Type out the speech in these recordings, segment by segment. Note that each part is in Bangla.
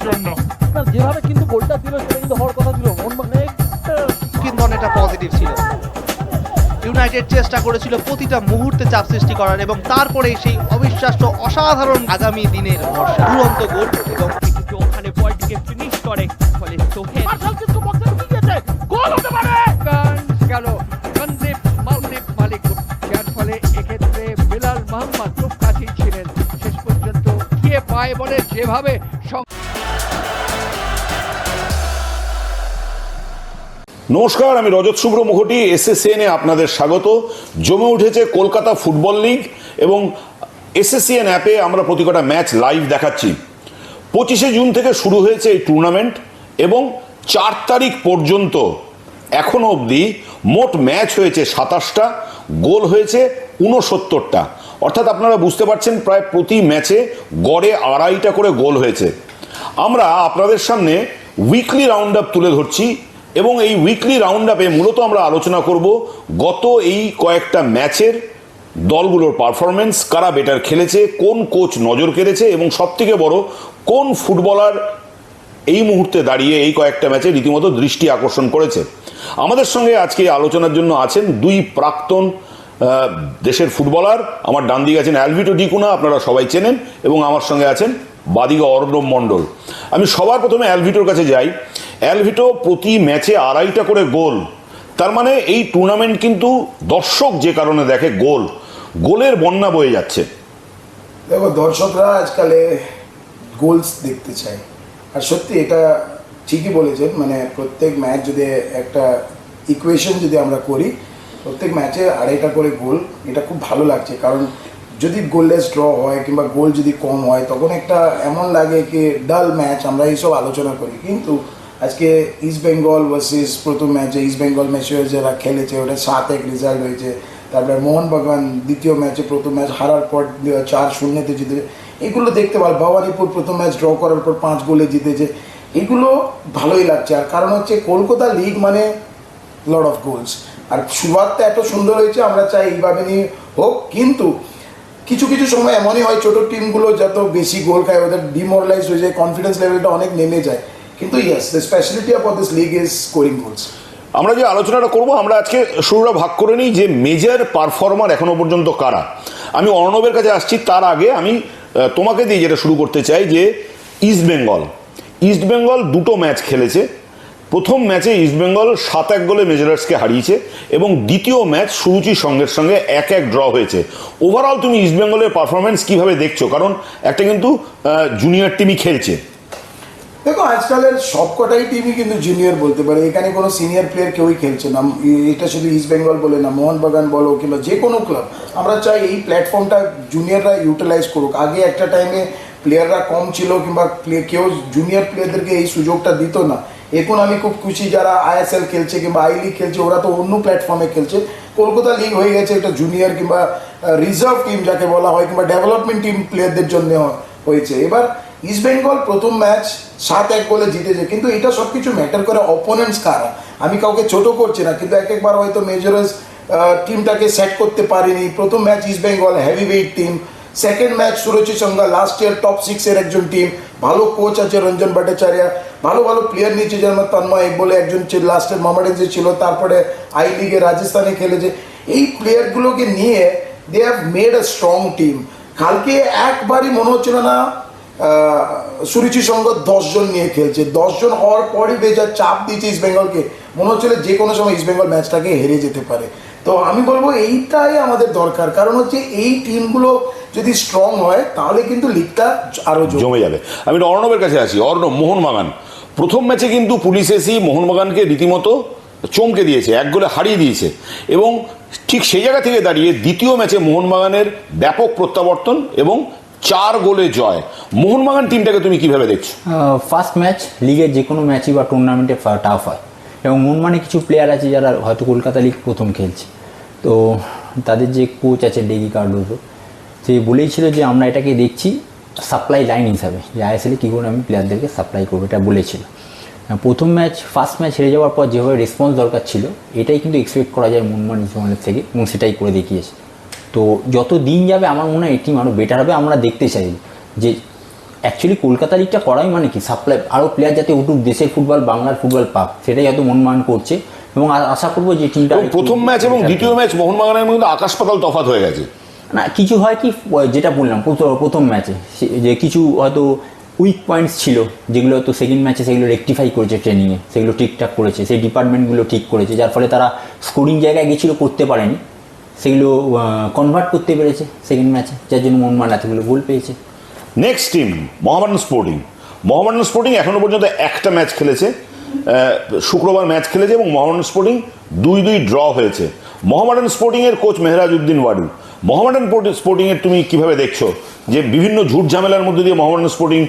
জন্য। যেভাবে কিন্তু গোলটা দিল সেটা কিন্তু হওয়ার কথা ছিল। কিন্তু অনেকটা পজিটিভ ছিল। ইউনাইটেড চেষ্টা করেছিল প্রতিটা মুহূর্তে চাপ সৃষ্টি করার এবং তারপরে সেই অবিশ্বাস্য অসাধারণ আগামী দিনের ভরসা দুরন্ত গোল এবং কিন্তু ওখানে বলটিকে ফিনিশ করে, ফলে সোহেল মার্শাল কিন্তু বক্সে ঢুকে গিয়েছে, গোল হতে পারে। গেল সন্দীপ মালিক, যার ফলে এক্ষেত্রে বিলাল মোহাম্মদ খুব কাছেই ছিলেন, শেষ পর্যন্ত গিয়ে পায় বলে যেভাবে। নমস্কার, আমি রজত শুভ্র মুখোটি। এসএসসিএন এ আপনাদের স্বাগত। জমে উঠেছে কলকাতা ফুটবল লিগ এবং এসএসসিএন অ্যাপে আমরা প্রতি কটা ম্যাচ লাইভ দেখাচ্ছি। 25শে জুন থেকে শুরু হয়েছে এই টুর্নামেন্ট এবং 4 তারিখ পর্যন্ত এখনো অবধি মোট ম্যাচ হয়েছে 27টা, গোল হয়েছে 69টা। অর্থাৎ আপনারা বুঝতে পারছেন প্রায় প্রতি ম্যাচে গড়ে 2.5টা করে গোল হয়েছে। আমরা আপনাদের সামনে উইকলি রাউন্ড আপ তুলে ধরছি এবং এই উইকলি রাউন্ড আপে মূলত আমরা আলোচনা করব গত এই কয়েকটা ম্যাচের দলগুলোর পারফরমেন্স, কারা বেটার খেলেছে, কোন কোচ নজর কেড়েছে এবং সবথেকে বড় কোন ফুটবলার এই মুহূর্তে দাঁড়িয়ে এই কয়েকটা ম্যাচে রীতিমতো দৃষ্টি আকর্ষণ করেছে। আমাদের সঙ্গে আজকে আলোচনার জন্য আছেন দুই প্রাক্তন দেশের ফুটবলার। আমার ডান দিকে আছেন অ্যালভিটো ডিকুনা, আপনারা সবাই চেনেন, এবং আমার সঙ্গে আছেন বাদিকে অর্ণব মণ্ডল। আমি সবার প্রথমে অ্যালভিটোর কাছে যাই। অ্যালভিটো, প্রতি ম্যাচে 2.5টা করে গোল, তার মানে এই টুর্নামেন্ট কিন্তু দর্শক যে কারণে দেখে গোলের বন্যা বয়ে যাচ্ছে। দেখো, দর্শকরা আজকালে গোলস দেখতে চায়, আর সত্যি এটা ঠিকই বলেছেন। মানে প্রত্যেক ম্যাচ যদি একটা ইকুয়েশন যদি আমরা করি, প্রত্যেক ম্যাচে 2.5টা করে গোল, এটা খুব ভালো লাগছে। কারণ যদি গোললেস ড্র হয় কিংবা গোল যদি কম হয় তখন একটা এমন লাগে কি ডাল ম্যাচ, আমরা এইসব আলোচনা করি। কিন্তু আজকে ইস্ট বেঙ্গল ভার্সেস প্রথম ম্যাচে ইস্ট বেঙ্গল ম্যাচে যারা খেলেছে ওটা 7-1 রেজাল্ট হয়েছে। তারপরে মোহনবাগান দ্বিতীয় ম্যাচে প্রথম ম্যাচ হারার পর 4-0 জিতেছে, এগুলো দেখতে ভালো। ভবানীপুর প্রথম ম্যাচ ড্র করার পর 5 গোলে জিতেছে, এগুলো ভালোই লাগছে। আর কারণ হচ্ছে কলকাতা লিগ মানে লট অফ গোলস, আর শুরুয়াতটা এত সুন্দর হয়েছে, আমরা চাই এইভাবে নিয়ে হোক। কিন্তু কিছু কিছু সময় এমনই হয় ছোটো টিমগুলো যত বেশি গোল খায় ওদের ডিমোরালাইজ হয়ে যায়, কনফিডেন্স লেভেলটা অনেক নেমে যায়। কিন্তু yes, the speciality of this league is scoring goals. আমরা যে আলোচনাটা করব, আমরা আজকে শুরুটা ভাগ করে নিই যে মেজর পারফর্মার এখনো পর্যন্ত কারা। আমি অর্ণবের কাছে আসছি, তার আগে আমি তোমাকে দিয়ে যেটা শুরু করতে চাই যে ইস্টবেঙ্গল 2টো ম্যাচ খেলেছে। প্রথম ম্যাচে ইস্টবেঙ্গল 7-1 গোলে মেজরার্সকে হারিয়েছে এবং দ্বিতীয় ম্যাচ সুরুচির সঙ্গে 1-1 ড্র হয়েছে। ওভারঅল তুমি ইস্টবেঙ্গলের পারফরমেন্স কিভাবে দেখছো? কারণ একটা কিন্তু জুনিয়র টিমই খেলছে। দেখো, আজকালের সবকটাই টিমই কিন্তু জুনিয়র বলতে পারে, এখানে কোনো সিনিয়র প্লেয়ার কেউই খেলছে না। এটা শুধু ইস্ট বেঙ্গল বলে না, মোহনবাগান বলো কিংবা যে কোনো ক্লাব, আমরা চাই এই প্ল্যাটফর্মটা জুনিয়ররা ইউটিলাইজ করুক। আগে একটা টাইমে প্লেয়াররা কম ছিল কিংবা কেউ জুনিয়র প্লেয়ারদেরকে এই সুযোগটা দিত না। এখন আমি খুব খুশি যারা আইএসএল খেলছে কিংবা আই লিগ খেলছে, ওরা তো অন্য প্ল্যাটফর্মে খেলছে। কলকাতা লিগ হয়ে গেছে এটা জুনিয়র কিংবা রিজার্ভ টিম যাকে বলা হয় কিংবা ডেভেলপমেন্ট টিম প্লেয়ারদের জন্য হয়েছে। এবার ইস্ট বেঙ্গল প্রথম ম্যাচ 7-1 গোলে জিতেছে, কিন্তু এটা সব কিছু ম্যাটার করে অপোনেন্টস কারা। আমি কাউকে ছোট করছি না, কিন্তু একবার হয়তো মেজরার্স টিমটাকে সেট করতে পারেনি। প্রথম match East Bengal heavyweight team, second match Suruchi Sangha last year top 6-এর একজন টিম, ভালো কোচ আছে রঞ্জন ভট্টাচার্য, ভালো ভালো প্লেয়ার নিয়েছে, যেমন তন্ময় বলে একজন লাস্টের মোহামেডানসে ছিল, তারপরে আই লিগে রাজস্থানে খেলেছে। এই প্লেয়ারগুলোকে নিয়ে they have made a strong team. কালকে একবারই মনে হচ্ছিল না সুরুচি সঙ্গ 10 জন নিয়ে খেলছে। 10 জন হওয়ার পরই বেজা চাপ দিয়েছে ইস্ট বেঙ্গলকে, মনে হচ্ছিল যে কোনো সময় ইস্ট বেঙ্গল ম্যাচটাকে হেরে যেতে পারে। তো আমি বলবো এইটাই আমাদের দরকার, কারণ হচ্ছে এই টিমগুলো যদি স্ট্রং হয় তাহলে কিন্তু লিগটা আরো জমে যাবে। আমি অর্ণবের কাছে আসি। অর্ণব, মোহনবাগান প্রথম ম্যাচে কিন্তু পুলিশ এসি মোহনবাগানকে রীতিমতো চমকে দিয়েছে, 1 গোলে হারিয়ে দিয়েছে এবং ঠিক সেই জায়গা থেকে দাঁড়িয়ে দ্বিতীয় ম্যাচে মোহনবাগানের ব্যাপক প্রত্যাবর্তন এবং 4 গোলে জয়। মোহনবাগান টিমটাকে তুমি কিভাবে দেখছো? ফার্স্ট ম্যাচ লিগের যে কোনো ম্যাচই বা টুর্নামেন্টে টাফ হয় এবং মোহনবাগানে কিছু প্লেয়ার আছে যারা হয়তো কলকাতা লিগ প্রথম খেলছে, তো তাদের যে কোচ আছে ডেগি কার্ডোজো, সে বলেইছিল যে আমরা এটাকে দেখছি সাপ্লাই লাইন হিসাবে, যে আইএসএলে কী করে আমি প্লেয়ারদেরকে সাপ্লাই করবো, এটা বলেছিল। প্রথম ম্যাচ ফার্স্ট ম্যাচ হেরে যাওয়ার পর যেভাবে রেসপন্স দরকার ছিল এটাই কিন্তু এক্সপেক্ট করা যায় মোহনবাগান ইস্টবেঙ্গলের থেকে, এবং সেটাই করে দেখিয়েছে। তো যত দিন যাবে আমার মনে হয় এই টিম আরও বেটার হবে। আমরা দেখতে চাই যে অ্যাকচুয়ালি কলকাতা লিগটা করাই মানে কি সাপ্লাই আরও প্লেয়ার যাতে উঠুক, দেশের ফুটবল বাংলার ফুটবল পাক, সেটাই হয়তো মনমান করছে এবং আশা করবো যে টিমটা প্রথম ম্যাচ এবং দ্বিতীয় ম্যাচ মোহনবাগানের মধ্যে আকাশ পাতাল তফাৎ হয়ে গেছে। না কিছু হয় কি, যেটা বললাম প্রথম ম্যাচে যে কিছু হয়তো উইক পয়েন্টস ছিল যেগুলো হয়তো সেকেন্ড ম্যাচে সেগুলো রেকটিফাই করেছে ট্রেনিংয়ে, সেগুলো ঠিকঠাক করেছে, সেই ডিপার্টমেন্টগুলো ঠিক করেছে, যার ফলে তারা স্কোরিং জায়গায় গেছিলো করতে পারেনি, সেগুলো কনভার্ট করতে পেরেছে সেকেন্ড ম্যাচে, যার জন্য মোহনবাগান এতগুলো গোল পেয়েছে। Next team Mohammedan sporting. Mohammedan sporting এখনো পর্যন্ত একটা ম্যাচ খেলেছে, শুক্রবার ম্যাচ খেলেছে এবং মোহামেডান স্পোর্টিং 2-2 ড্র হয়েছে। মোহামেডান স্পোর্টিংয়ের কোচ মেহরাজ উদ্দিন ওয়াডু। মোহামেডান স্পোর্টিংয়ের তুমি কিভাবে দেখছো যে বিভিন্ন ঝুট ঝামেলার মধ্যে দিয়ে মোহামেডান স্পোর্টিং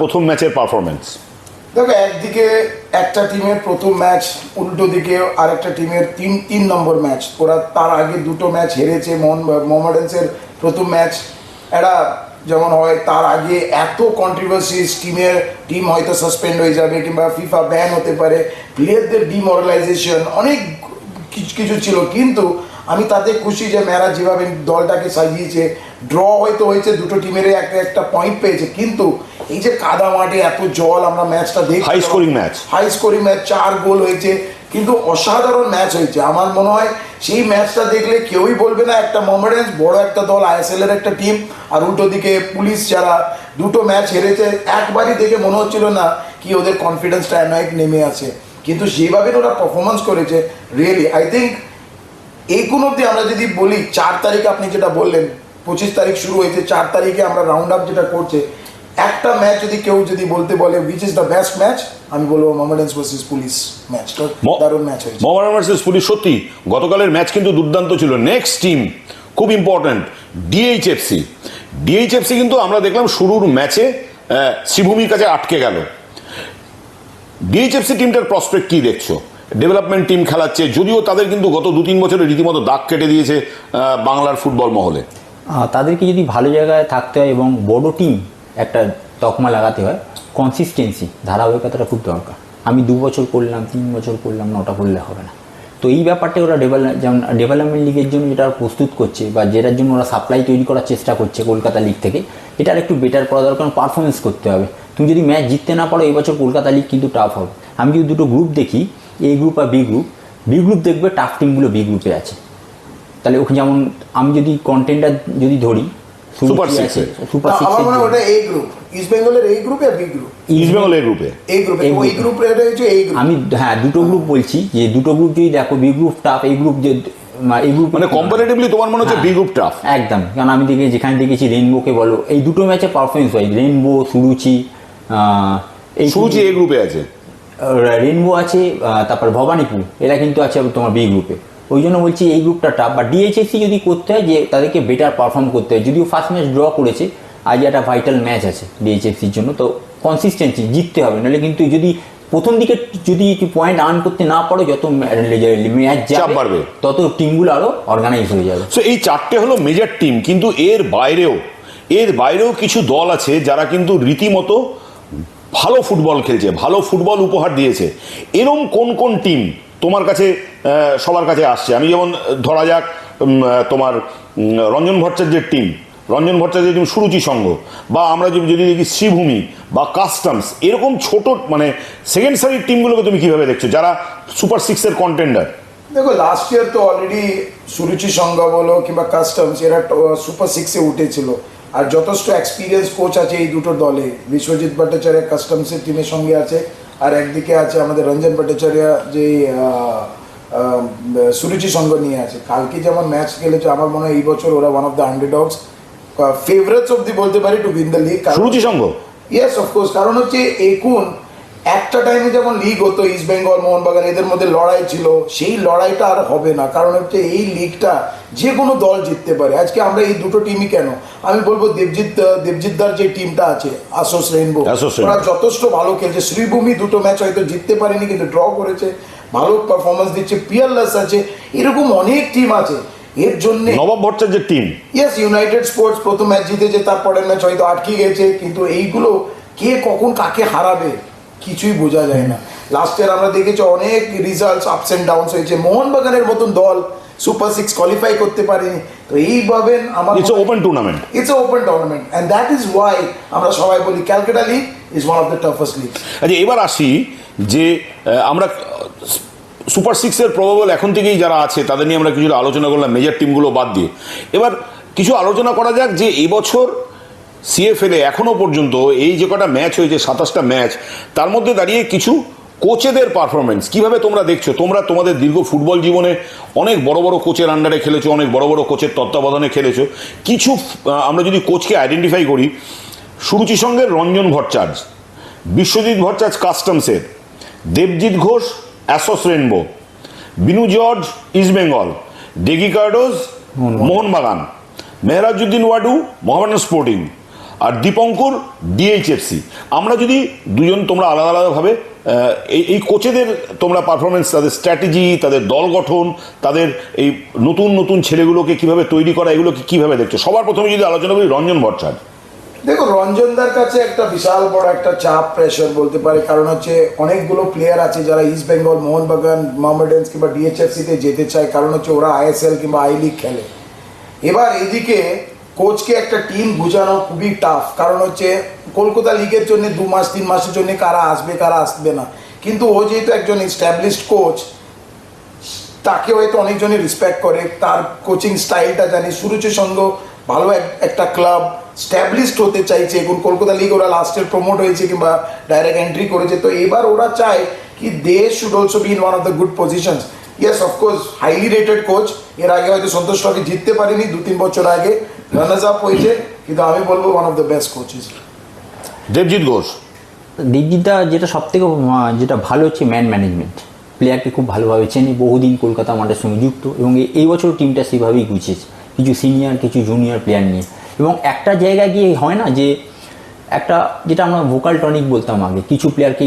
প্রথম ম্যাচের পারফরমেন্স? দেখো, একদিকে একটা টিমের প্রথম ম্যাচ, উল্টো দিকে আরেকটা টিমের তিন নম্বর ম্যাচ। ওরা তার আগে দুটো ম্যাচ হেরেছে। মোহামেডানসের প্রথম ম্যাচ এটা যেমন হয়, তার আগে এত কন্ট্রোভার্সিস, টিম হয়তো সাসপেন্ড হয়ে যাবে কিংবা ফিফা ব্যান হতে পারে, প্লেয়ারদের ডিমোরালাইজেশন, অনেক কিছু ছিল। কিন্তু আমি তাতে খুশি যে মেহরাজ যেভাবে দলটাকে সাজিয়েছে। ড্র হয়তো হয়েছে, দুটো টিমের একটা পয়েন্ট পেয়েছে, কিন্তু এই যে কাদা মাঠে এত জল, আমরা ম্যাচটা দেখি, হাই স্কোরিং ম্যাচ 4 গোল হয়েছে, কিন্তু অসাধারণ ম্যাচ হয়েছে। আমার মনে হয় সেই ম্যাচটা দেখলে কেউই বলবে না একটা মোহামেডানস বড় একটা দল, আইএসএল এর একটা টিম, আর উল্টো দিকে পুলিশ যারা দুটো ম্যাচ হেরেছে, একবারই দেখে মনে হচ্ছিল না কি ওদের কনফিডেন্সটা অনেক নেমে আছে। কিন্তু যেভাবে ওরা পারফরমেন্স করেছে, রিয়েলি আই থিঙ্ক এই কোন অব্দি আমরা যদি বলি 4 তারিখে আপনি যেটা বললেন 25 তারিখ শুরু হয়েছে, 4 তারিখে আমরা রাউন্ড আপ যেটা করছে, একটা ম্যাচ যদি কেউ যদি বলতে বলে which is the best match, আমি বলবো মোহামেডানস ভার্সেস পুলিশ ম্যাচটা দারুণ ম্যাচ হয়েছে। মোহামেডান ভার্সেস পুলিশ, সত্যি গতকালের ম্যাচ কিন্তু দুর্দান্ত ছিল। নেক্সট টিম খুব ইম্পর্ট্যান্ট, ডিএইচএফসি। ডিএইচএফসি কিন্তু আমরা দেখলাম শুরুর ম্যাচে শ্রীভূমির কাছে আটকে গেল। ডিএইচএফসি টিমটার প্রসপেক্ট কি দেখছো? ডেভেলপমেন্ট টিম খেলাচ্ছে, যদিও তাদের কিন্তু গত 2-3 বছরে রীতিমতো দাগ কেটে দিয়েছে বাংলার ফুটবল মহলে। তাদেরকে যদি ভালো জায়গায় থাকতে হয় এবং বড় টিম একটা তকমা লাগাতে হয়, কনসিস্টেন্সি, ধারাবাহিকতাটা খুব দরকার। আমি 2 বছর করলাম, 3 বছর করলাম না, ওটা করলে হবে না। তো এই ব্যাপারটা ওরা যেমন ডেভেলপমেন্ট লিগের জন্য যেটা প্রস্তুত করছে বা যেটার জন্য ওরা সাপ্লাই তৈরি করার চেষ্টা করছে কলকাতা লিগ থেকে, এটার একটু বেটার করা দরকার, পারফরমেন্স করতে হবে। তুমি যদি ম্যাচ জিততে না পারো, এবছর কলকাতা লিগ কিন্তু টাফ হবে। আমি যদি দুটো গ্রুপ দেখি, এ গ্রুপ আর বি গ্রুপ দেখবে টাফ টিমগুলো বি গ্রুপে আছে। তাহলে ওখানে যেমন আমি যদি কন্টেন্টার যদি ধরি, সুপার সিক্স, আমার মনে হয় ওটা এই গ্রুপ, ইস্ট বেঙ্গলের এই গ্রুপে আর বি গ্রুপ, ইস্ট বেঙ্গল এই গ্রুপে, ওই গ্রুপে এটা হচ্ছে এই গ্রুপ। আমি দুটো গ্রুপ বলছি, যে দুটো গ্রুপ যদি দেখো, বি গ্রুপ টাফ, এই গ্রুপ যে এই গ্রুপ মানে কম্পারেটিভলি তোমার মনে হচ্ছে বি গ্রুপ টাফ? একদম, কারণ আমি যেখানে দেখেছি রেইনবোকে বলো, এই দুটো ম্যাচে পারফরমেন্স হয়, রেইনবো, সুরুচি, সুরুচি এই গ্রুপে আছে, রেইনবো আছে, তারপর ভবানীপুর, এরা কিন্তু আছে তোমার বি গ্রুপে। ওই জন্য বলছি এই গ্রুপটা টাফ। বা ডিএইচএসসি যদি করতে হয়, যে তাদেরকে বেটার পারফর্ম করতে হয়, যদিও ফার্স্ট ম্যাচ ড্র করেছে, আজ একটা ভাইটাল ম্যাচ আছে ডিএইচএসসির জন্য, তো কনসিস্টেন্সি জিততে হবে, নাহলে কিন্তু যদি প্রথম দিকে যদি পয়েন্ট আর্ন করতে না পারো, যত ম্যাচ যাবে তত টিমগুলো আরও অর্গানাইজ হয়ে যাবে। সো এই 4টে হলো মেজর টিম, কিন্তু এর বাইরেও কিছু দল আছে যারা কিন্তু রীতিমতো ভালো ফুটবল খেলছে, ভালো ফুটবল উপহার দিয়েছে। এরকম কোন টিম তোমার কাছে সবার কাছে আসছে? আমি যেমন ধরা যাক তোমার রঞ্জন ভট্টাচার্যের টিম, সুরুচি সংঘ, বা আমরা যদি দেখি শ্রীভূমি বা কাস্টমস, এরকম ছোট মানে সেকেন্ড সারির টিমগুলোকে তুমি কিভাবে দেখছো যারা সুপার সিক্সের কন্টেন্ডার? দেখো, লাস্ট ইয়ার তো অলরেডি সুরুচি সংঘ বলো কিংবা কাস্টমস, এরা সুপার সিক্সে উঠেছিল। আর যথেষ্ট এক্সপিরিয়েন্স কোচ আছে এই দুটো দলে। বিশ্বজিৎ ভট্টাচার্য কাস্টমসের টিমের সঙ্গে আছে, আর একদিকে আছে আমাদের রঞ্জন ভট্টাচার্য যে সুরুচি সংঘ নিয়ে আছে। কালকে যেমন ম্যাচ খেলেছে, আমার মনে হয় এই বছর ওরা one of the underdogs, favourites of the বলতে পারি to win the league. Suruchi Sangha, yes of course, কারণ হচ্ছে এখন একটা টাইমে যখন লিগ হতো, ইস্ট বেঙ্গল, মোহনবাগান এদের মধ্যে লড়াই ছিল, সেই লড়াইটা আর হবে না। কারণ হচ্ছে এই লিগটা যে কোনো দল জিততে পারে। আজকে আমরা এই দুটো টিমই কেন, আমি বলবো দেবজিৎদার যে টিমটা আছে, আসোস রেইনবো, ওরা যথেষ্ট ভালো খেলছে। শ্রীভূমি দুটো ম্যাচ হয়তো জিততে পারেনি, কিন্তু ড্র করেছে, ভালো পারফরমেন্স দিচ্ছে। পিয়ারলেস আছে, এরকম অনেক টিম আছে। এর জন্য নবাব ভট্টাচার্যের টিম, ইয়েস, ইউনাইটেড স্পোর্টস প্রথম ম্যাচ জিতেছে, তারপরের ম্যাচ হয়তো আটকে গেছে, কিন্তু এইগুলো কে কখন কাকে হারাবে কিছুই বোঝা যায় না। লাস্ট ইয়ার আমরা দেখেছি অনেক রেজাল্টস আপস অ্যান্ড ডাউনস হয়েছে। মোহনবাগানের মতন দল সুপার 6 কোয়ালিফাই করতে পারেনি। তো এইভাবে আমার it's open tournament. It's open tournament and that is Y আমরা সবাই বলি Calcutta league is one of the toughest league. আচ্ছা, এবার আসি যে আমরা সুপার 6-এর প্রবাবল এখন থেকেই যারা আছে তাদের নিয়ে আমরা কিছু আলোচনা করলাম, মেজর টিমগুলো বাদ দিয়ে। এবার কিছু আলোচনা করা যাক যে এবছর সিএফএলে এখনো পর্যন্ত এই যে কটা ম্যাচ হয়েছে, 27টা ম্যাচ, তার মধ্যে দাঁড়িয়ে কিছু কোচেদের পারফরমেন্স কিভাবে তোমরা দেখছো? তোমরা তোমাদের দীর্ঘ ফুটবল জীবনে অনেক বড় বড় কোচের আন্ডারে খেলেছো, অনেক বড় বড় কোচের তত্ত্বাবধানে খেলেছো। কিছু আমরা যদি কোচকে আইডেন্টিফাই করি, সুরুচি সঙ্গের রঞ্জন ভট্টাচার্য, বিশ্বজিৎ ভট্টাচার্য কাস্টমসের, দেবজিৎ ঘোষ অ্যাসোস Rainbow, Binu George East Bengal, Degi Cardozo Mohun Bagan, Mehrajuddin Wadoo Mohammedan Sporting, আর দীপঙ্কর ডিএইচএফসি। আমরা যদি দুজন, তোমরা আলাদা আলাদাভাবে এই কোচেদের তোমরা পারফরমেন্স, তাদের স্ট্র্যাটেজি, তাদের দল গঠন, তাদের এই নতুন নতুন ছেলেগুলোকে কিভাবে তৈরি করা, এগুলোকে কিভাবে দেখছো? সবার প্রথমে যদি আলোচনা করি রঞ্জন ভট্টাচার্য। দেখো, রঞ্জনদার কাছে একটা বিশাল বড় একটা চাপ, প্রেশার বলতে পারে, কারণ হচ্ছে অনেকগুলো প্লেয়ার আছে যারা ইস্ট বেঙ্গল, মোহনবাগান, মোহামেডান্স কিংবা ডিএইচএফসিতে যেতে চায়, কারণ হচ্ছে ওরা আইএসএল কিংবা আই লিগ খেলে। এবার এদিকে কোচকে একটা টিম বুঝানো খুবই টাফ, কারণ হচ্ছে কলকাতা লিগের জন্য 2 মাস 3 মাসের জন্য কারা আসবে কারা আসবে না, কিন্তু ও যেহেতু একজন এস্টাবলিশড কোচ, তাকে হয়তো অনেকজনই রেসপেক্ট করে, তার কোচিং স্টাইলটা জানি। সুরুচির সঙ্গে ভালো একটা ক্লাব স্ট্যাবলিশড হতে চাইছে, এখন কলকাতা লিগ ওরা লাস্টের প্রমোট হয়েছে কিংবা ডাইরেক্ট এন্ট্রি করেছে, তো এবার ওরা চায় কি they should also be in one of the good positions. Yes, of course highly rated coach, এর আগে হয়তো সন্তোষ ট্রফি জিততে পারেনি, 2-3 বছর আগে রানার্স আপ হয়েছে, কিন্তু আমি বলবো one of the best coaches. Debjit Ghosh. দেবজিৎদা যেটা সব থেকে যেটা ভালো হচ্ছে ম্যান ম্যানেজমেন্ট, প্লেয়ারকে খুব ভালোভাবে চেনে, বহুদিন কলকাতা মাঠের সঙ্গে যুক্ত, এবং এই বছর টিমটা সেভাবেই গুছিয়েছে, কিছু সিনিয়র কিছু জুনিয়র প্লেয়ার নিয়ে। এবং একটা জায়গায় গিয়ে হয় না যে একটা, যেটা আমরা ভোকাল টনিক বলতাম আগে, কিছু প্লেয়ারকে,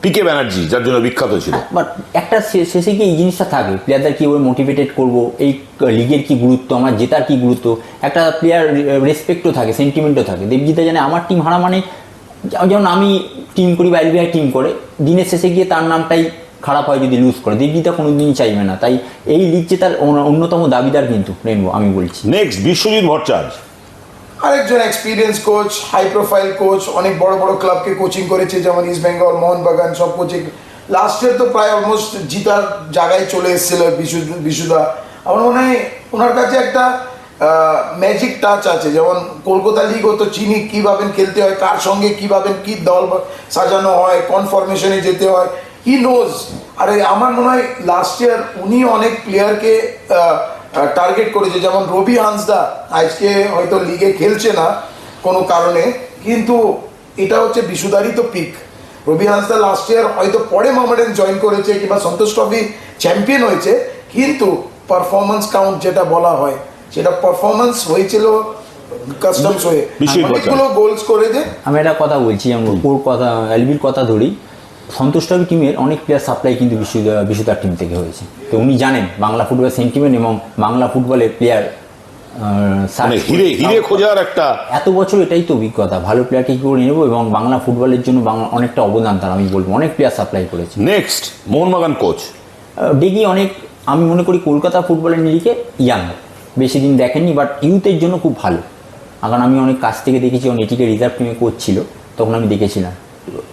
পিকে ব্যানার্জি যার জন্য বিখ্যাত ছিল, বাট একটা শেষে গিয়ে এই জিনিসটা থাকে, প্লেয়ারদের কীভাবে মোটিভেটেড করবো, এই লিগের কি গুরুত্ব, আমার জেতার কি গুরুত্ব, একটা প্লেয়ার রেসপেক্টও থাকে, সেন্টিমেন্টও থাকে। দেবজিৎদা জানে আমার টিম হারা মানে, যেমন আমি টিম করি বা এলবিআই টিম করে, দিনের শেষে গিয়ে তার নামটাই খারাপ হয় যদি লুজ করে। দেবজিৎদা কোনো দিনই চাইবে না, তাই এই লিগ জেতার অন্যতম দাবিদার কিন্তু রেনবো, আমি বলছি। নেক্সট বিশ্বজিৎ ভট্টাচার্য, আরেকজন experience coach, high profile coach, অনেক বড় বড় ক্লাবকে কোচিং করেছে, যেমন ইস্ট বেঙ্গল, মোহনবাগান, সব কোচিং। লাস্ট ইয়ার তো প্রায় অলমোস্ট জিতার জায়গায় চলে এসেছিল বিশুদা। আমার মনে হয় ওনার কাছে একটা ম্যাজিক টাচ আছে, যেমন কলকাতা লিগ ও তো চিনি কীভাবে খেলতে হয়, কার সঙ্গে কীভাবে কী দল সাজানো হয়, কোন ফরমেশনে যেতে হয়, হি নোজ। আর আমার মনে হয় লাস্ট ইয়ার উনি অনেক প্লেয়ারকে টার্গেট করেছে, যেমন রবি হাঁসদা আজকে হয়তো লিগে খেলছে না কোনো কারণে, কিন্তু এটা হচ্ছে বিশুদারই তো পিক। রবি হাঁসদা লাস্ট ইয়ার হয়তো পরে মোহামেডান জয়েন করেছে কিংবা সন্তোষ ট্রফি চ্যাম্পিয়ন হয়েছে, কিন্তু পারফরমেন্স কাউন্ট যেটা বলা হয়, সেটা পারফরমেন্স হয়েছিল কাস্টমস হয়ে, অনেকগুলো গোলস করে যে। আমি একটা কথা বলছি, যেমন ওর কথা, এলবির কথা ধরি, সন্তোষ ট্রফি টিমের অনেক প্লেয়ার সাপ্লাই কিন্তু বিশুদার টিম থেকে হয়েছে। তো উনি জানেন বাংলা ফুটবলের সেন্টিমেন্ট এবং বাংলা ফুটবলের প্লেয়ার হিরে খোঁজার একটা, এত বছর এটাই তো অভিজ্ঞতা, ভালো প্লেয়ারকে কী করে নেবো, এবং বাংলা ফুটবলের জন্য বাংলা অনেকটা অবদান তার, আমি বলবো অনেক প্লেয়ার সাপ্লাই করেছে। নেক্সট মোহনবাগান কোচ ডেগি অনেক, আমি মনে করি কলকাতা ফুটবলের নিরিখে ইয়াং, বেশি দিন দেখেননি, বাট ইউথের জন্য খুব ভালো। কারণ আমি অনেক কাছ থেকে দেখেছি, যখন এটিকে রিজার্ভ টিমে কোচ ছিল তখন আমি দেখেছিলাম।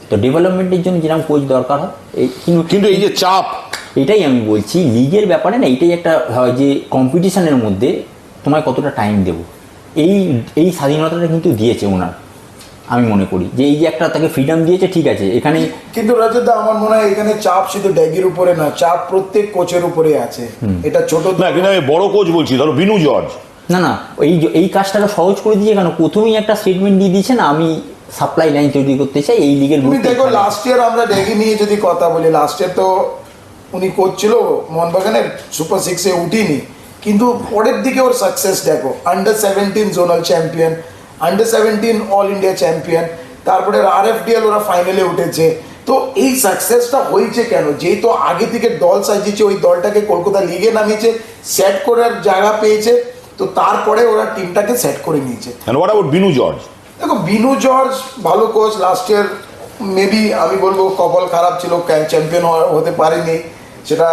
তো ডেভেলপমেন্টের জন্য যেরকম কোচ দরকার হয়, কিন্তু এই যে চাপ, এটাই আমি বলছি লিগের ব্যাপারে না, এটাই একটা হয় যে কম্পিটিশনের মধ্যে তোমায় কতটা টাইম দেবো, এই স্বাধীনতাটা কিন্তু দিয়েছে ওনার। আমি মনে করি যে এই যে একটা তাকে ফ্রিডম দিয়েছে, ঠিক আছে এখানে। কিন্তু রজতদা আমার মনে হয় এখানে চাপ শুধু ড্যাগির উপরে না, চাপ প্রত্যেক কোচের উপরে আছে। এটা ছোট না, কিন্তু আমি বড় কোচ বলছি, ধরো বিনু জর্জ। না, এই কাজটাকে সহজ করে দিয়ে কেন, প্রথমেই একটা স্টেটমেন্ট দিয়ে দিয়েছে না, আমি সাপ্লাই লাইন তৈরি করতে চাই এই লিগের। তুমি দেখো লাস্ট ইয়ার আমরা ড্যাগি নিয়ে যদি কথা বলি, লাস্ট ইয়ার তো উনি কোচ ছিল মোহনবাগানের, সুপার 6-এ উঠিনি, কিন্তু পরের দিকে ওর সাকসেস দেখো, under 17 zonal champion, under 17 all India champion, তারপরে RFDL ওরা ফাইনালে উঠেছে। তো এই সাকসেসটা হয়েছে কেন? যেহেতু আগে থেকে দল সাজিয়েছে, ওই দলটাকে কলকাতা লিগে নামিয়েছে, সেট করার জায়গা পেয়েছে, তো তারপরে ওরা টিমটাকে সেট করে নিয়েছে। And what about Binu George? দেখো বিনু জর্জ ভালো কোচ, লাস্ট ইয়ার মেবি আমি বলবো কপাল খারাপ ছিল, চ্যাম্পিয়ন হতে পারেনি, সেটা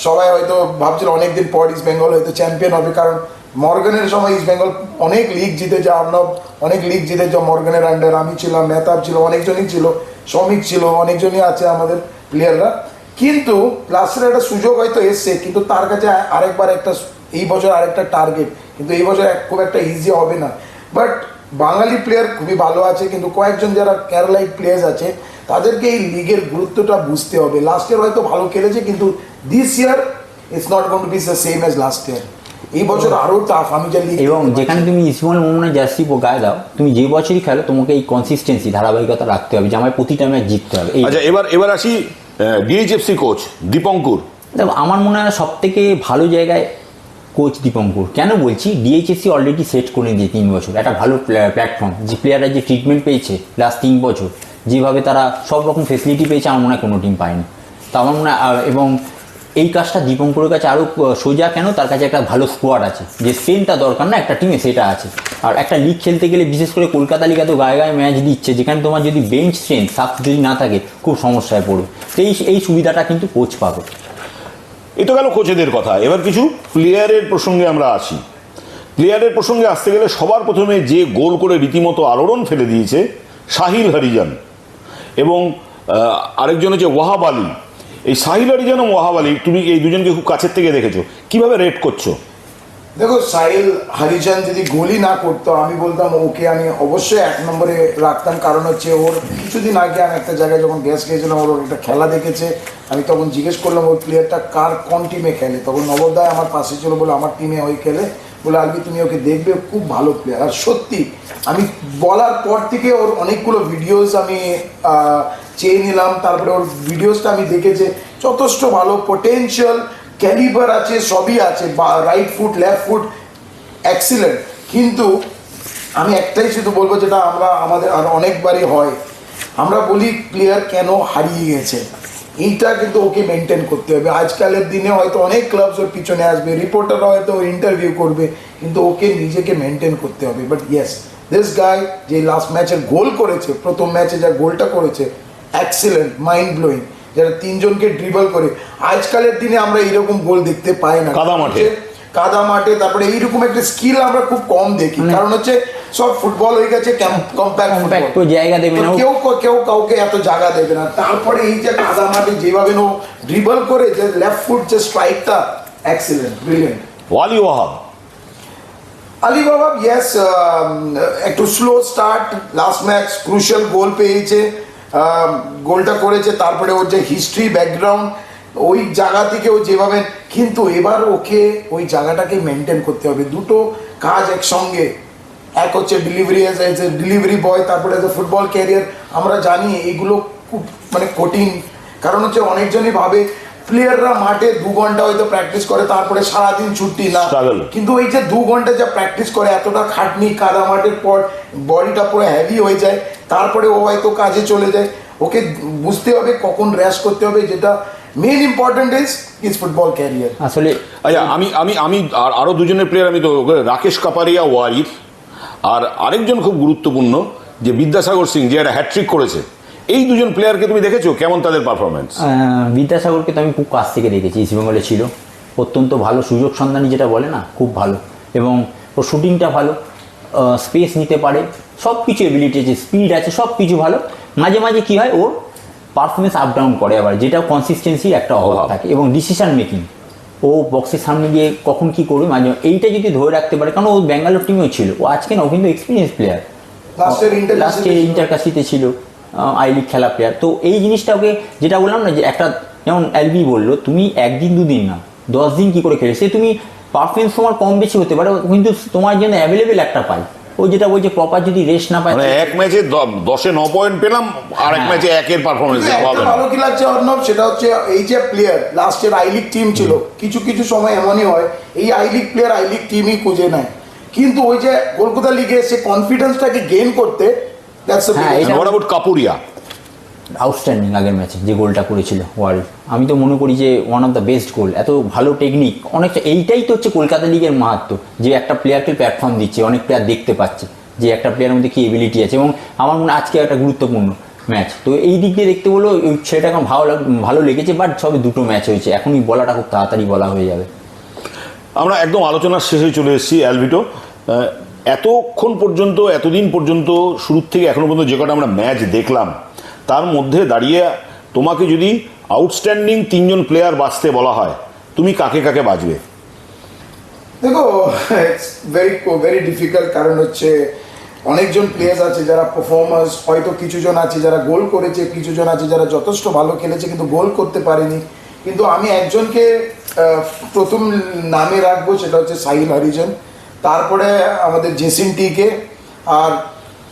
সবাই হয়তো ভাবছিল অনেকদিন পর ইস্ট বেঙ্গল হয়তো চ্যাম্পিয়ন হবে, কারণ মর্গানের সময় ইস্ট বেঙ্গল অনেক লিগ জিতেছে, অর্ণব অনেক লিগ জিতেছে মর্গানের আন্ডার, আমি ছিলাম, মেহতাব ছিল, অনেকজনই ছিল, শ্রমিক ছিল, অনেকজনই আছে আমাদের প্লেয়াররা। কিন্তু লাস্টের একটা সুযোগ হয়তো এসছে, কিন্তু তার কাছে আরেকবার একটা এই বছর আরেকটা টার্গেট, কিন্তু এই বছর খুব একটা ইজি হবে না। বাট বাঙালি প্লেয়ার খুবই ভালো আছে, কিন্তু কয়েকজন যারা কেরালাইট প্লেয়ার্স আছে তাদেরকে এই লিগের গুরুত্বটা বুঝতে হবে। লাস্ট ইয়ার হয়তো ভালো খেলেছে, কিন্তু this year it's not going to B the same as last year. এই বছর আরও টাফ, আমি যা লিগ এবং যেখানে তুমি ইস্টবেঙ্গল মোহনের জার্সি গায়ে দাও, তুমি যে বছরই খেলো তোমাকে এই কনসিস্টেন্সি ধারাবাহিকতা রাখতে হবে যে আমার প্রতিটা ম্যাচ জিততে হবে। আচ্ছা, এবার আসি ডিএইচএফসি কোচ দীপঙ্কুর। দেখো আমার মনে হয় সব থেকে ভালো জায়গায় কোচ দীপঙ্কুর। কেন বলছি, ডিএইচএসসি অলরেডি সেট করে দিয়ে 3 বছর একটা ভালো প্ল্যাটফর্ম, যে প্লেয়াররা যে ট্রিটমেন্ট পেয়েছে লাস্ট 3 বছর, যেভাবে তারা সব রকম ফেসিলিটি পেয়েছে আমার মনে হয় কোনো টিম পায়নি। তো আমার মনে হয় এবং এই কাজটা দীপঙ্করের কাছে আরও সোজা, কেন তার কাছে একটা ভালো স্কোয়াড আছে, যে স্ট্রেনটা দরকার না একটা টিমে সেটা আছে। আর একটা লিগ খেলতে গেলে বিশেষ করে কলকাতা লিগ এত গায়ে গায়ে ম্যাচ দিচ্ছে, যেখানে তোমার যদি বেঞ্চ স্ট্রেন্থ যদি না থাকে খুব সমস্যায় পড়বে। তো এই সুবিধাটা কিন্তু কোচ পাবে। এ তো গেল কোচেদের কথা। এবার কিছু প্লেয়ারের প্রসঙ্গে আমরা আসি। প্লেয়ারের প্রসঙ্গে আসতে গেলে সবার প্রথমে যে গোল করে রীতিমতো আলোড়ন ফেলে দিয়েছে সাহিল হরিজন এবং আরেকজন হচ্ছে ওয়াহাব আলী। এই সাহিল হরিজন এবং ওয়াহাব আলী, তুমি এই দুজনকে খুব কাছের থেকে দেখেছো, কিভাবে রেট করছো? দেখো, সাহিল হরিজন যদি গোলই না করতো আমি বলতাম ওকে আমি অবশ্যই 1 নম্বরে রাখতাম, কারণ হচ্ছে ওর কিছুদিন আগে আমি একটা জায়গায় যখন গ্যাস খেয়েছিলাম ওর একটা খেলা দেখেছে, আমি তখন জিজ্ঞেস করলাম ওই প্লেয়ারটা কোন টিমে খেলে, তখন নবোদয় আমার পাশে ছিল, বলে আমার টিমে ওই খেলে, বলে আলবি তুমি ওকে দেখবে, খুব ভালো প্লেয়ার। আর সত্যি আমি বলার পর থেকে ওর অনেকগুলো ভিডিওস আমি চেয়ে নিলাম, তারপরে ওর ভিডিওসটা আমি দেখেছি, যথেষ্ট ভালো পোটেনশিয়াল, ক্যালিবার আছে, সবই আছে, right foot left foot excellent. কিন্তু আমি একটাই শুধু বলবো, যেটা আমাদের আর অনেকবারই হয়, আমরা বলি প্লেয়ার কেন হারিয়ে গেছে, এইটা কিন্তু ওকে মেনটেন করতে হবে। আজকালের দিনে হয়তো অনেক ক্লাবস ওর পিছনে আসবে, রিপোর্টাররা হয়তো ইন্টারভিউ করবে, কিন্তু ওকে নিজেকে মেনটেন করতে হবে। বাট ইয়েস, দিস গাই যে লাস্ট ম্যাচে গোল করেছে, প্রথম ম্যাচে যা গোলটা করেছে, এক্সিলেন্ট, মাইন্ড ব্লোয়িং, যারা 3 জনকে ড্রিবল করে। আজকালের দিনে আমরা এইরকম গোল দেখতে পাই না কাদা মাঠে, তারপরে এইরকম একটা স্কিল আমরা খুব কম দেখি, কারণ হচ্ছে সব ফুটবল হয়ে গেছে কম্প্যাক্ট, জায়গা দেবে না, কেউ কাউকে এত জায়গা দেবে না। তারপরে এই যে কাদা মাঠে যেভাবে ও ড্রিবল করে, যে লেফট ফুট যে স্ট্রাইকটা, excellent, brilliant. Ali Wahab, yes, একটু slow start, last match crucial goal পেয়েছে, গোলটা করেছে, তারপরে ওর যে হিস্ট্রি ব্যাকগ্রাউন্ড, ওই জায়গা থেকে ও যেভাবে, কিন্তু এবার ওকে ওই জায়গাটাকে মেনটেন করতে হবে। দুটো কাজ একসঙ্গে, এক হচ্ছে delivery as a delivery boy, তারপরে এজ এ ফুটবল ক্যারিয়ার। আমরা জানি এইগুলো খুব কঠিন, কারণ হচ্ছে অনেকজনই ভাবে প্লেয়াররা মাঠে 2 ঘন্টা হয়তো প্র্যাকটিস করে, তারপরে সারাদিন ছুটি না, কিন্তু ওই যে 2 ঘন্টা যা প্র্যাকটিস করে, এতটা খাটনি, কাদা মাঠের পর বডিটা পুরো হেভি হয়ে যায়, তারপরে ও হয়তো কাজে চলে যায়। ওকে বুঝতে হবে কখন রেস্ট করতে হবে, যেটা main important is football career. আসলে আচ্ছা, আমি আরো দুজনের প্লেয়ার, আমি তো রাকেশ কাপারিয়া ওয়ারির, আর আরেকজন খুব গুরুত্বপূর্ণ যে বিদ্যাসাগর সিং, যে একটা হ্যাট্রিক করেছে। এই দুজন প্লেয়ারকে তুমি দেখেছো, কেমন তাদের পারফরমেন্স? বিদ্যাসাগরকে তো আমি খুব কাছ থেকে দেখেছি, ইস্টবেঙ্গলে ছিল, অত্যন্ত ভালো সুযোগ সন্ধানী যেটা বলে না, খুব ভালো, এবং ওর শুটিংটা ভালো, স্পেস নিতে পারে, সব কিছু এবিলিটি আছে, স্পিড আছে, সব কিছু ভালো। মাঝে মাঝে কী হয়, ওর পারফরমেন্স আপ ডাউন করে, আবার যেটা কনসিস্টেন্সির একটা অভাব থাকে, এবং ডিসিশন মেকিং, ও বক্সের সামনে গিয়ে কখন কী করবে মাঝে, এইটা যদি ধরে রাখতে পারে, কারণ ও ব্যাঙ্গালোর টিমেও ছিল, ও আজকে না, ও কিন্তু এক্সপিরিয়েন্স প্লেয়ার, লাস্টে ইন্টারকাসিতে ছিল, আই লিগ খেলা প্লেয়ার। তো এই জিনিসটা ওকে, যেটা বললাম না, যে একটা, যেমন এলবি বললো, তুমি 1 দিন 2 দিন না 10 দিন কী করে খেলে, সে তুমি পারফরমেন্স তোমার কম বেশি হতে পারে, কিন্তু তোমার জন্য অ্যাভেলেবেল একটা পাই, ও যেটা বলছে প্রপার যদি রেস্ট না পায়, মানে এক ম্যাচে 10-এ 9 পয়েন্ট পেলাম, আর এক ম্যাচে 1-এর পারফরমেন্স হবে না। ভালো কি লাগছে অর্ণব, সেটা হচ্ছে এই যে প্লেয়ার লাস্টের আই লিগ টিম ছিল, কিছু সময় এমনই হয়, এই I league player I league টিমই খুঁজে নেয়, কিন্তু ওই যে কলকাতা লিগে এসে কনফিডেন্সটাকে গেইন করতে, কাপুরিয়া আউটস্ট্যান্ডিং আগের ম্যাচে যে গোলটা করেছিল ওয়ার্ল্ড, আমি তো মনে করি যে ওয়ান অফ দ্য বেস্ট গোল, এত ভালো টেকনিক, অনেকটা এইটাই তো হচ্ছে কলকাতা লিগের মাহাত্ম্য, যে একটা প্লেয়ারকে প্ল্যাটফর্ম দিচ্ছে, অনেক প্লেয়ার দেখতে পাচ্ছে যে একটা প্লেয়ারের মধ্যে কী এবিলিটি আছে। এবং আমার মনে হয় আজকে একটা গুরুত্বপূর্ণ ম্যাচ। তো এই দিক দিয়ে দেখতে বললো ওই ছেলেটা এখন ভালো লেগেছে, বাট সবে 2টো ম্যাচ হয়েছে, এখনই বলাটা খুব তাড়াতাড়ি বলা হয়ে যাবে। আমরা একদম আলোচনার শেষে চলে এসেছি অ্যালভিটো। এতক্ষণ পর্যন্ত, এতদিন পর্যন্ত, শুরুর থেকে এখনো পর্যন্ত যে কটা আমরা ম্যাচ দেখলাম, তার মধ্যে দাঁড়িয়ে তোমাকে যদি আউটস্ট্যান্ডিং 3জন প্লেয়ার বাছতে বলা হয়, তুমি কাকে কাকে বাছবে? দেখো, ইটস ভেরি ডিফিকাল্ট, কারণ হচ্ছে অনেকজন প্লেয়ার্স আছে যারা পারফর্মার্স, হয়তো কিছুজন আছে যারা গোল করেছে, কিছুজন আছে যারা যথেষ্ট ভালো খেলেছে কিন্তু গোল করতে পারেনি। কিন্তু আমি একজনকে প্রথম নামে রাখবো, সেটা হচ্ছে সাহিল হরিজন, তারপরে আমাদের জেসিনটিকে, আর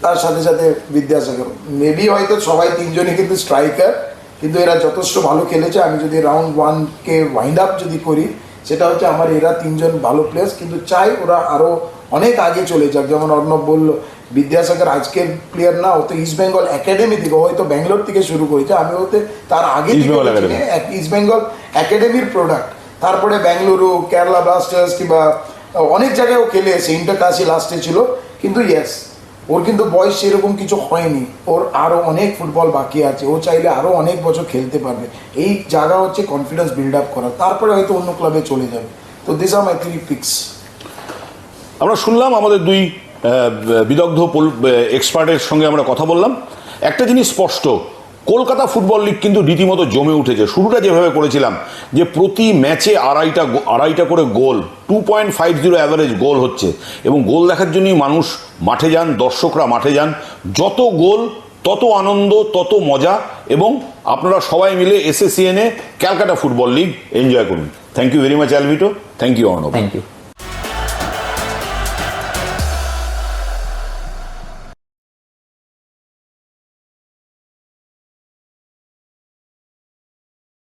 তার সাথে সাথে বিদ্যাসাগর। মেবি হয়তো সবাই 3জনই কিন্তু স্ট্রাইকার, কিন্তু এরা যথেষ্ট ভালো খেলেছে। আমি যদি রাউন্ড 1কে ওয়াইন্ড আপ যদি করি, সেটা হচ্ছে আমার এরা 3জন ভালো প্লেয়ার্স, কিন্তু চাই ওরা আরও অনেক আগে চলে যাক। যেমন অর্ণব বললো, বিদ্যাসাগর আজকের প্লেয়ার না, ও তো ইস্ট বেঙ্গল একাডেমি থেকে, হয়তো ব্যাঙ্গালোর থেকে শুরু করেছে, আমি হতে তার আগে ইস্ট বেঙ্গল একাডেমির প্রোডাক্ট। তারপরে বেঙ্গালুরু, কেরালা ব্লাস্টার্স কিংবা অনেক জায়গায় ও খেলে এসে, ইন্টার কাশি লাস্টে ছিল। কিন্তু ইয়েস, ওর কিন্তু বয়স সেরকম কিছু হয়নি, ওর আরও অনেক ফুটবল বাকি আছে, ও চাইলে আরও অনেক বছর খেলতে পারবে। এই জায়গা হচ্ছে কনফিডেন্স বিল্ড আপ করা, তারপরে হয়তো অন্য ক্লাবে চলে যাবে। তো দিস আর মাই 3 পিক্স। আমরা শুনলাম আমাদের দুই বিদগ্ধ এক্সপার্টের সঙ্গে আমরা কথা বললাম। একটা জিনিস স্পষ্ট, কলকাতা ফুটবল লিগ কিন্তু রীতিমতো জমে উঠেছে। শুরুটা যেভাবে করেছিলাম, যে প্রতি ম্যাচে আড়াইটা করে গোল, 2.50 অ্যাভারেজ গোল হচ্ছে, এবং গোল দেখার জন্যই মানুষ মাঠে যান, দর্শকরা মাঠে যান। যত গোল তত আনন্দ, তত মজা, এবং আপনারা সবাই মিলে SSCN Calcutta football league enjoy করুন। Thank you very much Alvito, thank you Arnab. Thank you.